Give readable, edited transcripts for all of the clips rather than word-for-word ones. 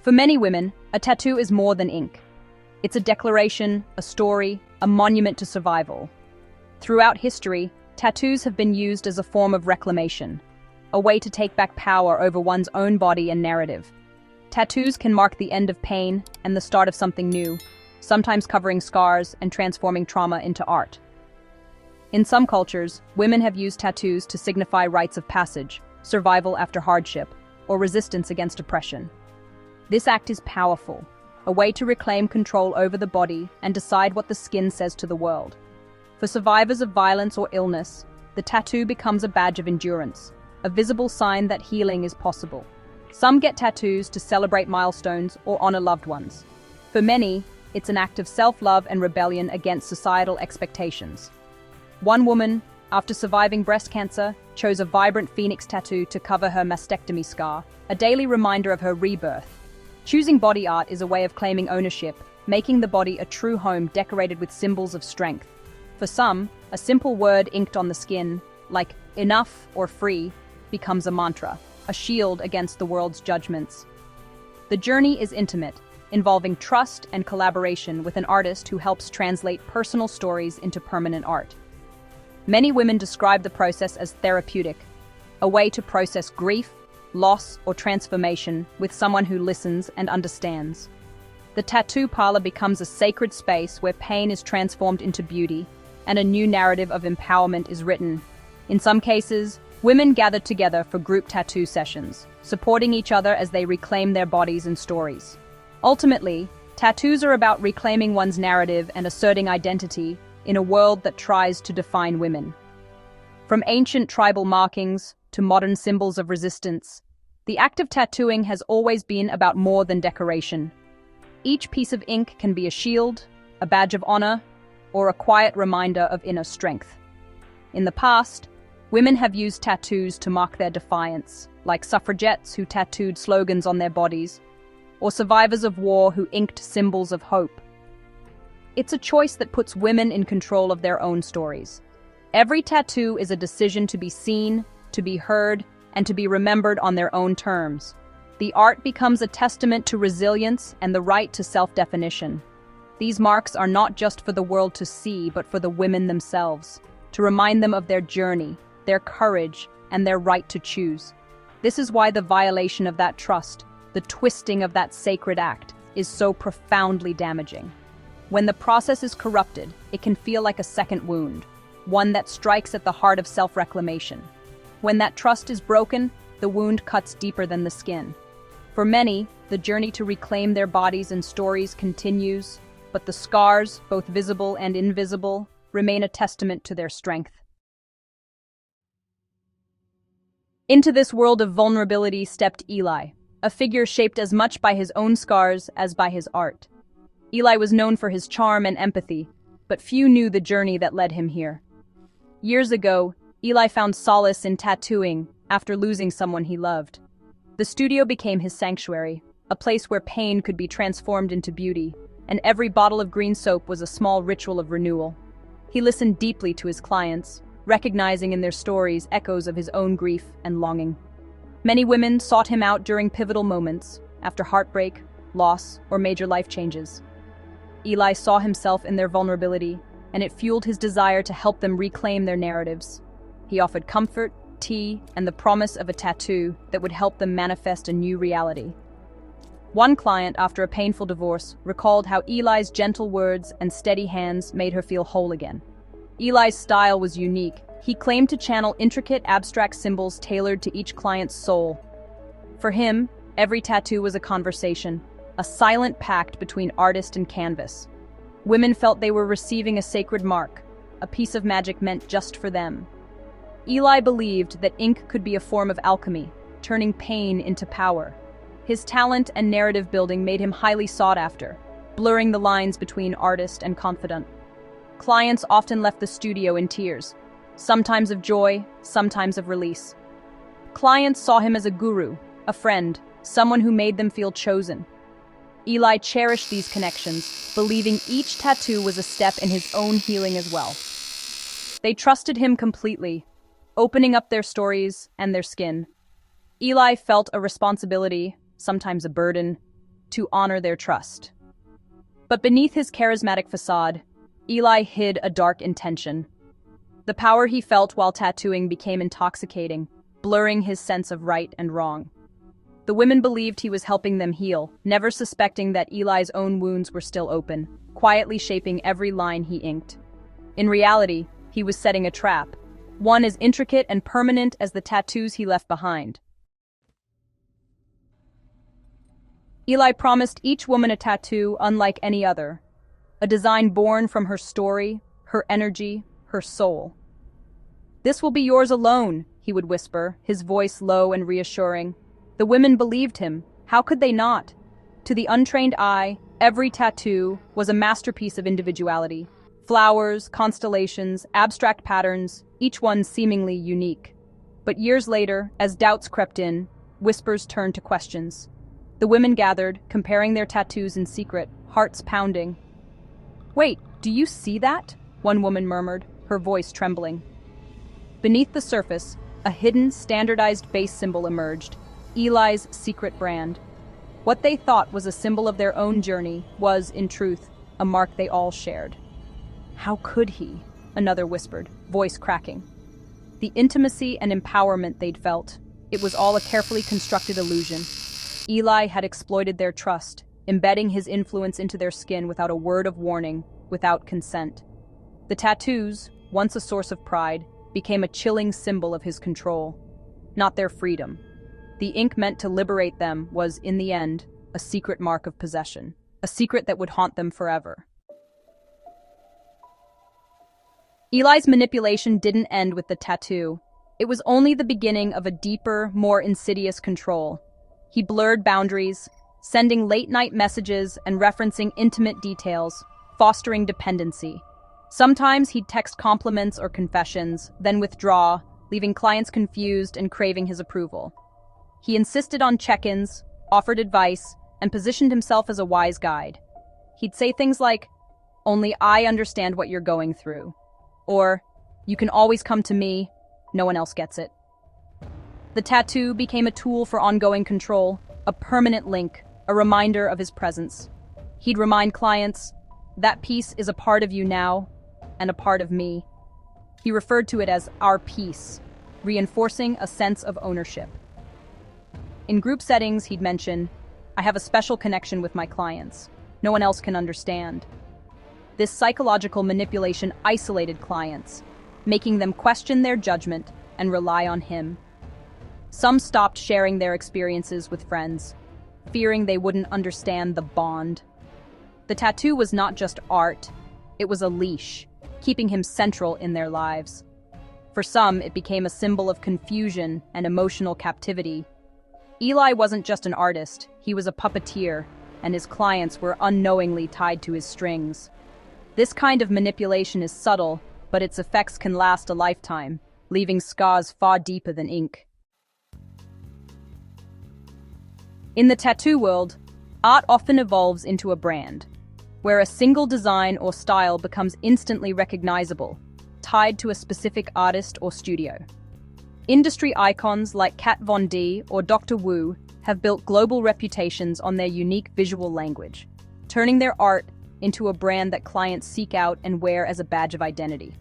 For many women, a tattoo is more than ink. It's a declaration, a story, a monument to survival. Throughout history, tattoos have been used as a form of reclamation, a way to take back power over one's own body and narrative. Tattoos can mark the end of pain and the start of something new, sometimes covering scars and transforming trauma into art. In some cultures, women have used tattoos to signify rites of passage, survival after hardship, or resistance against oppression. This act is powerful, a way to reclaim control over the body and decide what the skin says to the world. For survivors of violence or illness, the tattoo becomes a badge of endurance, a visible sign that healing is possible. Some get tattoos to celebrate milestones or honor loved ones. For many, it's an act of self-love and rebellion against societal expectations. One woman, after surviving breast cancer, chose a vibrant phoenix tattoo to cover her mastectomy scar, a daily reminder of her rebirth. Choosing body art is a way of claiming ownership, making the body a true home decorated with symbols of strength. For some, a simple word inked on the skin, like enough or free, becomes a mantra, a shield against the world's judgments. The journey is intimate, involving trust and collaboration with an artist who helps translate personal stories into permanent art. Many women describe the process as therapeutic, a way to process grief, loss, or transformation with someone who listens and understands. The tattoo parlor becomes a sacred space where pain is transformed into beauty, and a new narrative of empowerment is written. In some cases, women gather together for group tattoo sessions, supporting each other as they reclaim their bodies and stories. Ultimately, tattoos are about reclaiming one's narrative and asserting identity in a world that tries to define women. From ancient tribal markings to modern symbols of resistance, the act of tattooing has always been about more than decoration. Each piece of ink can be a shield, a badge of honor, or a quiet reminder of inner strength. In the past, women have used tattoos to mark their defiance, like suffragettes who tattooed slogans on their bodies, or survivors of war who inked symbols of hope. It's a choice that puts women in control of their own stories. Every tattoo is a decision to be seen, to be heard, and to be remembered on their own terms. The art becomes a testament to resilience and the right to self-definition. These marks are not just for the world to see, but for the women themselves, to remind them of their journey, their courage, and their right to choose. This is why the violation of that trust, the twisting of that sacred act, is so profoundly damaging. When the process is corrupted, it can feel like a second wound, one that strikes at the heart of self-reclamation. When that trust is broken, the wound cuts deeper than the skin. For many, the journey to reclaim their bodies and stories continues, but the scars, both visible and invisible, remain a testament to their strength. Into this world of vulnerability stepped Eli, a figure shaped as much by his own scars as by his art. Eli was known for his charm and empathy, but few knew the journey that led him here. Years ago, Eli found solace in tattooing after losing someone he loved. The studio became his sanctuary, a place where pain could be transformed into beauty, and every bottle of green soap was a small ritual of renewal. He listened deeply to his clients, recognizing in their stories echoes of his own grief and longing. Many women sought him out during pivotal moments, after heartbreak, loss, or major life changes. Eli saw himself in their vulnerability, and it fueled his desire to help them reclaim their narratives. He offered comfort, tea, and the promise of a tattoo that would help them manifest a new reality. One client, after a painful divorce, recalled how Eli's gentle words and steady hands made her feel whole again. Eli's style was unique. He claimed to channel intricate, abstract symbols tailored to each client's soul. For him, every tattoo was a conversation, a silent pact between artist and canvas. Women felt they were receiving a sacred mark, a piece of magic meant just for them. Eli believed that ink could be a form of alchemy, turning pain into power. His talent and narrative building made him highly sought after, blurring the lines between artist and confidant. Clients often left the studio in tears, sometimes of joy, sometimes of release. Clients saw him as a guru, a friend, someone who made them feel chosen. Eli cherished these connections, believing each tattoo was a step in his own healing as well. They trusted him completely, opening up their stories and their skin. Eli felt a responsibility, sometimes a burden, to honor their trust. But beneath his charismatic facade, Eli hid a dark intention. The power he felt while tattooing became intoxicating, blurring his sense of right and wrong. The women believed he was helping them heal, never suspecting that Eli's own wounds were still open, quietly shaping every line he inked. In reality, he was setting a trap, one as intricate and permanent as the tattoos he left behind. Eli promised each woman a tattoo unlike any other, a design born from her story, her energy, her soul. "This will be yours alone," he would whisper, his voice low and reassuring. The women believed him. How could they not? To the untrained eye, every tattoo was a masterpiece of individuality. Flowers, constellations, abstract patterns, each one seemingly unique. But years later, as doubts crept in, whispers turned to questions. The women gathered, comparing their tattoos in secret, hearts pounding. "Wait, do you see that?" one woman murmured, her voice trembling. Beneath the surface, a hidden, standardized base symbol emerged, Eli's secret brand. What they thought was a symbol of their own journey was, in truth, a mark they all shared. "How could he?" another whispered, voice cracking. The intimacy and empowerment they'd felt, it was all a carefully constructed illusion. Eli had exploited their trust, embedding his influence into their skin without a word of warning, without consent. The tattoos, once a source of pride, became a chilling symbol of his control, not their freedom. The ink meant to liberate them was, in the end, a secret mark of possession, a secret that would haunt them forever. Eli's manipulation didn't end with the tattoo. It was only the beginning of a deeper, more insidious control. He blurred boundaries, sending late-night messages and referencing intimate details, fostering dependency. Sometimes he'd text compliments or confessions, then withdraw, leaving clients confused and craving his approval. He insisted on check-ins, offered advice, and positioned himself as a wise guide. He'd say things like, "Only I understand what you're going through," or, "You can always come to me, no one else gets it." The tattoo became a tool for ongoing control, a permanent link, a reminder of his presence. He'd remind clients, "That piece is a part of you now, and a part of me." He referred to it as our piece, reinforcing a sense of ownership. In group settings, he'd mention, "I have a special connection with my clients. No one else can understand." This psychological manipulation isolated clients, making them question their judgment and rely on him. Some stopped sharing their experiences with friends, fearing they wouldn't understand the bond. The tattoo was not just art, it was a leash, keeping him central in their lives. For some, it became a symbol of confusion and emotional captivity. Eli wasn't just an artist, he was a puppeteer, and his clients were unknowingly tied to his strings. This kind of manipulation is subtle, but its effects can last a lifetime, leaving scars far deeper than ink. In the tattoo world, art often evolves into a brand, where a single design or style becomes instantly recognizable, tied to a specific artist or studio. Industry icons like Kat Von D or Dr. Wu have built global reputations on their unique visual language, turning their art into a brand that clients seek out and wear as a badge of identity.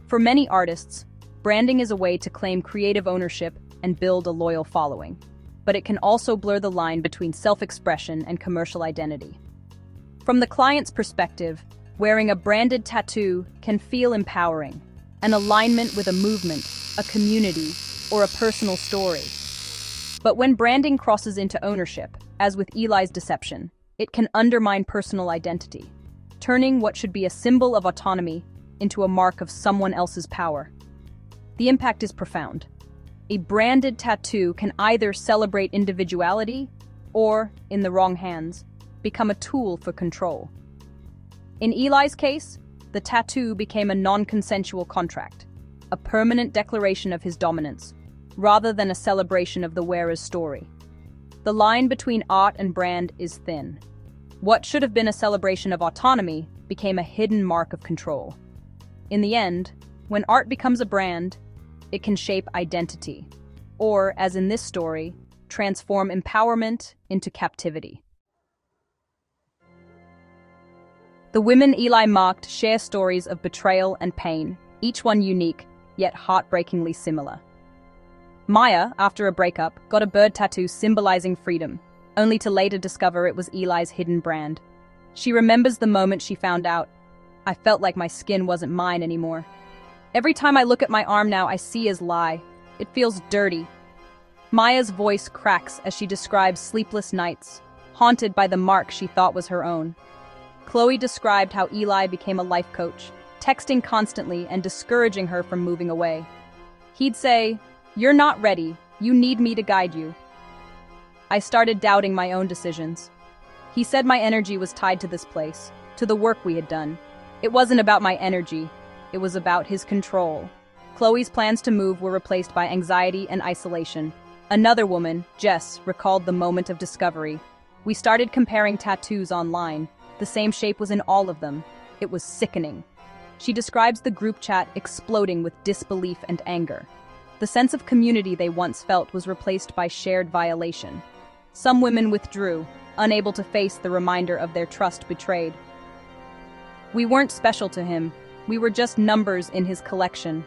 For many artists, branding is a way to claim creative ownership and build a loyal following, but it can also blur the line between self-expression and commercial identity. From the client's perspective, wearing a branded tattoo can feel empowering, an alignment with a movement, a community, or a personal story. But when branding crosses into ownership, as with Eli's deception, it can undermine personal identity, turning what should be a symbol of autonomy into a mark of someone else's power. The impact is profound. A branded tattoo can either celebrate individuality or, in the wrong hands, become a tool for control. In Eli's case, the tattoo became a non-consensual contract, a permanent declaration of his dominance, rather than a celebration of the wearer's story. The line between art and brand is thin. What should have been a celebration of autonomy became a hidden mark of control. In the end, when art becomes a brand, it can shape identity, or, as in this story, transform empowerment into captivity. The women Eli marked share stories of betrayal and pain, each one unique, yet heartbreakingly similar. Maya, after a breakup, got a bird tattoo symbolizing freedom, only to later discover it was Eli's hidden brand. She remembers the moment she found out. I felt like my skin wasn't mine anymore. Every time I look at my arm now, I see his lie. It feels dirty. Maya's voice cracks as she describes sleepless nights, haunted by the mark she thought was her own. Chloe described how Eli became a life coach, texting constantly and discouraging her from moving away. He'd say, "You're not ready. You need me to guide you." I started doubting my own decisions. He said my energy was tied to this place, to the work we had done. It wasn't about my energy. It was about his control. Chloe's plans to move were replaced by anxiety and isolation. Another woman, Jess, recalled the moment of discovery. We started comparing tattoos online. The same shape was in all of them. It was sickening. She describes the group chat exploding with disbelief and anger. The sense of community they once felt was replaced by shared violation. Some women withdrew, unable to face the reminder of their trust betrayed. We weren't special to him. We were just numbers in his collection.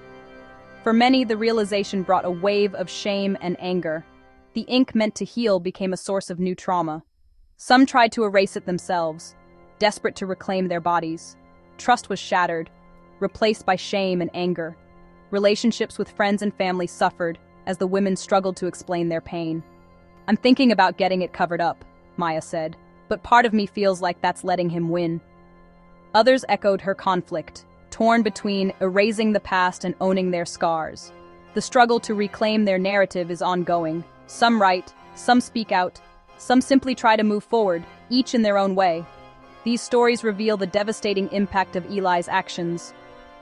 For many, the realization brought a wave of shame and anger. The ink meant to heal became a source of new trauma. Some tried to erase it themselves, desperate to reclaim their bodies. Trust was shattered, replaced by shame and anger. Relationships with friends and family suffered as the women struggled to explain their pain. "I'm thinking about getting it covered up," Maya said, "but part of me feels like that's letting him win." Others echoed her conflict, torn between erasing the past and owning their scars. The struggle to reclaim their narrative is ongoing. Some write, some speak out, some simply try to move forward, each in their own way. These stories reveal the devastating impact of Eli's actions.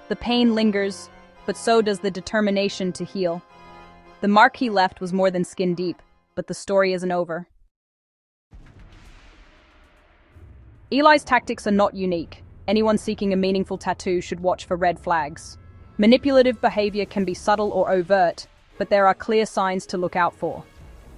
The pain lingers, but so does the determination to heal. The mark he left was more than skin deep, but the story isn't over. Eli's tactics are not unique. Anyone seeking a meaningful tattoo should watch for red flags. Manipulative behavior can be subtle or overt, but there are clear signs to look out for.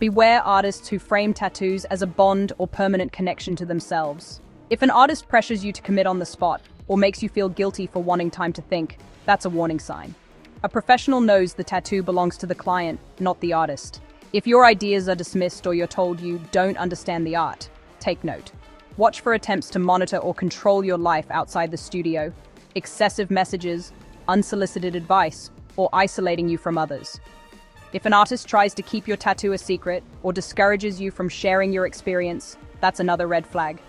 Beware artists who frame tattoos as a bond or permanent connection to themselves. If an artist pressures you to commit on the spot, or makes you feel guilty for wanting time to think, that's a warning sign. A professional knows the tattoo belongs to the client, not the artist. If your ideas are dismissed or you're told you don't understand the art, take note. Watch for attempts to monitor or control your life outside the studio, excessive messages, unsolicited advice, or isolating you from others. If an artist tries to keep your tattoo a secret or discourages you from sharing your experience, that's another red flag.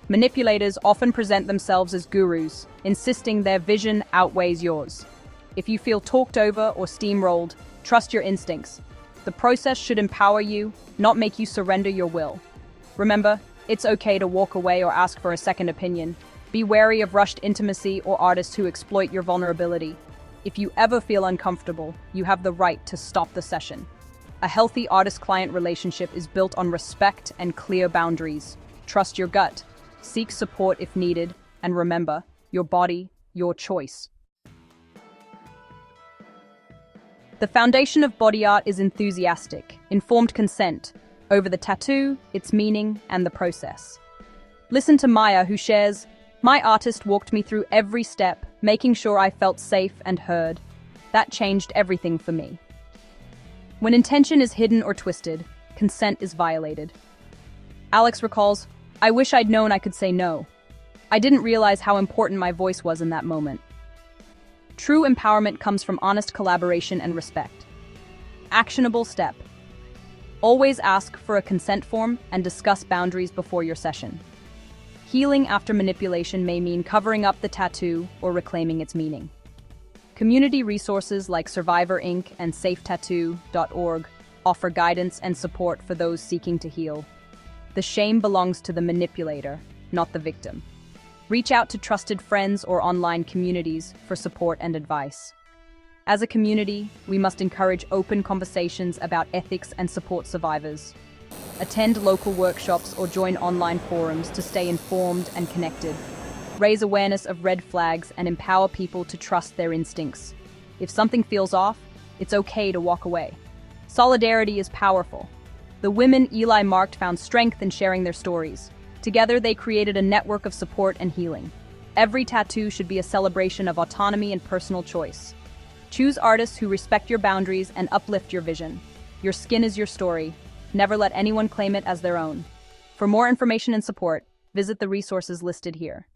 Manipulators often present themselves as gurus, insisting their vision outweighs yours. If you feel talked over or steamrolled, trust your instincts. The process should empower you, not make you surrender your will. Remember, it's okay to walk away or ask for a second opinion. Be wary of rushed intimacy or artists who exploit your vulnerability. If you ever feel uncomfortable, you have the right to stop the session. A healthy artist-client relationship is built on respect and clear boundaries. Trust your gut. Seek support if needed, and remember, your body, your choice. The foundation of body art is enthusiastic, informed consent over the tattoo, its meaning, and the process. Listen to Maya, who shares, "My artist walked me through every step, making sure I felt safe and heard. That changed everything for me." When intention is hidden or twisted, consent is violated. Alex recalls, "I wish I'd known I could say no. I didn't realize how important my voice was in that moment." True empowerment comes from honest collaboration and respect. Actionable step. Always ask for a consent form and discuss boundaries before your session. Healing after manipulation may mean covering up the tattoo or reclaiming its meaning. Community resources like Survivor Inc. and SafeTattoo.org offer guidance and support for those seeking to heal. The shame belongs to the manipulator, not the victim. Reach out to trusted friends or online communities for support and advice. As a community, we must encourage open conversations about ethics and support survivors. Attend local workshops or join online forums to stay informed and connected. Raise awareness of red flags and empower people to trust their instincts. If something feels off, it's okay to walk away. Solidarity is powerful. The women Eli marked found strength in sharing their stories. Together, they created a network of support and healing. Every tattoo should be a celebration of autonomy and personal choice. Choose artists who respect your boundaries and uplift your vision. Your skin is your story. Never let anyone claim it as their own. For more information and support, visit the resources listed here.